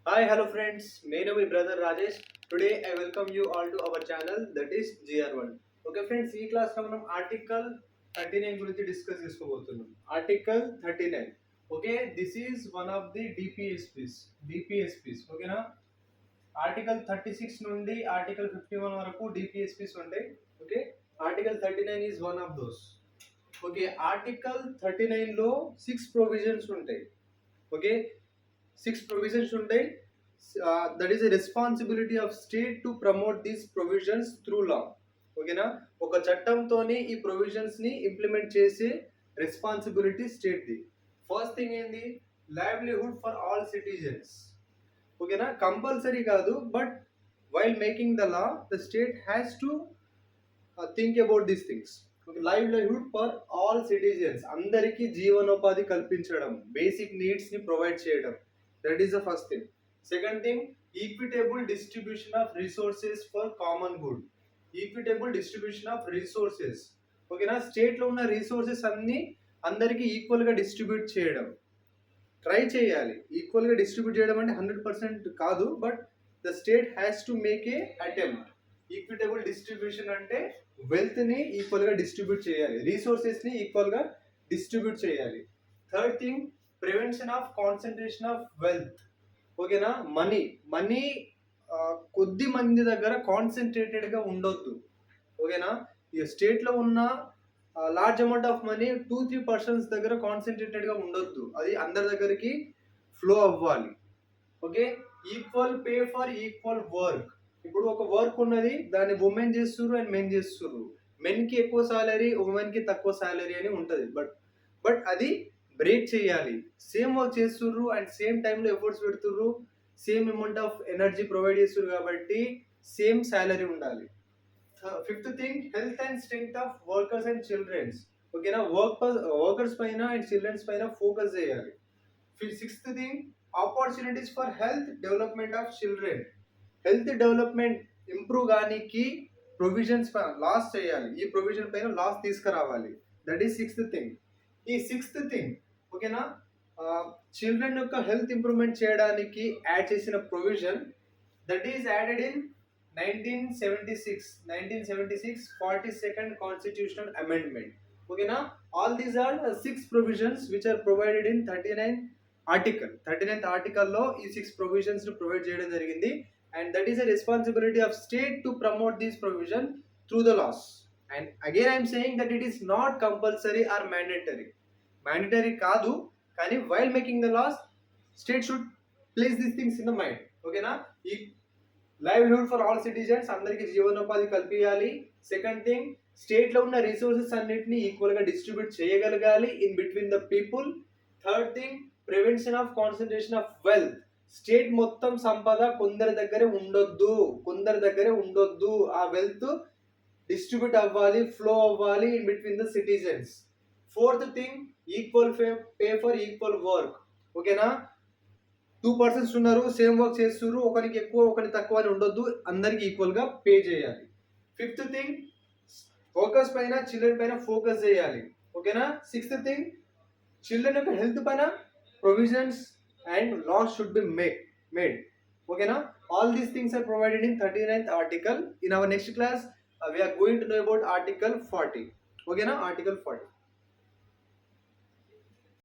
Hi, hello friends. My name is brother Rajesh. Today I welcome you all to our channel that is GR1. Okay friends, ఈ class లో మనం article 39 గురించి discuss చేసుకోబోతున్నాం. Article 39. Okay, this is one of the DPSPs ఓకేనా. Article 36 నుండి article 51 వరకు DPSPs ఉంటాయి. Okay, article 39 is one of those. Okay, article 39 లో 6 ప్రొవిజన్స్ ఉంటాయి. ఓకే, 6 provisions ఉంటాయి. That is a responsibility of state to promote these provisions through law. ఓకేనా, ఒక చట్టంతోనే ఈ ప్రొవిజన్స్ ని ఇంప్లిమెంట్ చేసే responsibility state the. First thing ఏంది, లైవ్లీహుడ్ ఫర్ ఆల్ సిటిజన్స్. ఓకేనా, కంపల్సరీ కాదు, but while making the law the state has to think about these things. Livelihood for all citizens, అందరికీ జీవనోపాధి కల్పించడం, బేసిక్ నీడ్స్ ని provide చేయడం. That is the first thing. Second thing, equitable distribution of resources for common good. Equitable distribution of resources. ఓకేనా, state లో ఉన్న resources అన్ని అందరికి ఈక్వల్ గా డిస్ట్రిబ్యూట్ చేయడం ట్రై చేయాలి. ఈక్వల్ గా డిస్ట్రిబ్యూట్ చేయడం అంటే 100% కాదు, but the state has to make a attempt. Equitable distribution అంటే వెల్త్ ని ఈక్వల్ గా డిస్ట్రిబ్యూట్ చేయాలి, రిసోర్సెస్ ని ఈక్వల్ గా డిస్ట్రిబ్యూట్ చేయాలి. Third thing, prevention of concentration of wealth. ఓకేనా, మనీ కొద్ది మంది దగ్గర కాన్సన్ట్రేటెడ్ గా ఉండొద్దు. ఓకేనా, ఈ స్టేట్ లో ఉన్న large amount of money 2-3 persons దగ్గర కాన్సన్ట్రేటెడ్ గా ఉండొద్దు, అది అందరి దగ్గరికి ఫ్లో అవ్వాలి. Okay, equal pay for equal work. ఇప్పుడు ఒక వర్క్ ఉన్నది, దాన్ని ఉమెన్ చేస్తున్నారు అండ్ మెన్ చేస్తున్నారు. మెన్ కి ఎక్కువ సాలరీ, ఉమెన్ కి తక్కువ సాలరీ అని ఉంటది, బట్ అది బ్రేక్ చేయాలి. సేమ్ వర్క్ చేస్తుర్రు అండ్ సేమ్ టైంలో ఎఫర్ట్స్ పెడుతుర్రు, same amount of energy provide చేస్తుర్రు, కాబట్టి సేమ్ సాలరీ ఉండాలి. Fifth thing, health and strength of workers and childrens. ఓకేనా, వర్కర్స్ పైన అండ్ చిల్డ్రన్స్ పైన ఫోకస్ చేయాలి. Sixth thing, opportunities for health development of children. Health development improve కానీకి provisions laws చేయాలి, ఈ ప్రొవిజన్ పైన లాస్ తీసుకురావాలి. That is sixth thing. ఈ సిక్స్త్ థింగ్, ఓకేనా, చిల్డ్రన్ యొక్క హెల్త్ ఇంప్రూవ్మెంట్ చేయడానికి యాడ్ చేసిన provision, that is added in 1976 42nd constitutional amendment. ఓకేనా, all these are 6 provisions which are provided in 39th ఆర్టికల్లో ఈ 6 ప్రొవిజన్స్ ను ప్రొవైడ్ చేయడం జరిగింది. And that is a responsibility of state to promote this provision through the laws. And again I'm saying that it is not compulsory or mandatory కాదు, కానీ while making the laws state should place these things in the mind. ఓకేనా, ఈ livelihood for all citizens, అందరికి జీవనోపాధి కల్పించాలి. Second thing, state లో ఉన్న resources అన్నిటిని ఈక్వల్ గా డిస్ట్రిబ్యూట్ చేయగలగాలి in between the people. Third thing, prevention of concentration of wealth. State మొత్తం సంపద కొందరి దగ్గరే ఉండొద్దు, ఆ వెల్త్ డిస్ట్రిబ్యూట్ అవ్వాలి, ఫ్లో అవ్వాలి in between the citizens. Fourth thing, equal pay for equal work. ఓకేనా, 2 పర్సన్స్ ఉన్నారు, సేమ్ వర్క్ చేస్తున్నారు, ఒకరికి ఎక్కువ ఒకరికి తక్కువ అని ఉండొద్దు, అందరికి ఈక్వల్ గా పే చేయాలి. ఫిఫ్త్ థింగ్, వర్కర్స్ పైన చిల్డ్రన్ పైన ఫోకస్ చేయాలి. ఓకేనా, సిక్స్త్ థింగ్, చిల్డ్రన్ యొక్క హెల్త్ పైన provisions and laws should be made. ఓకేనా, all these things are provided in 39th article. In our next class we are going to know about article 40. ఓకేనా, article 40.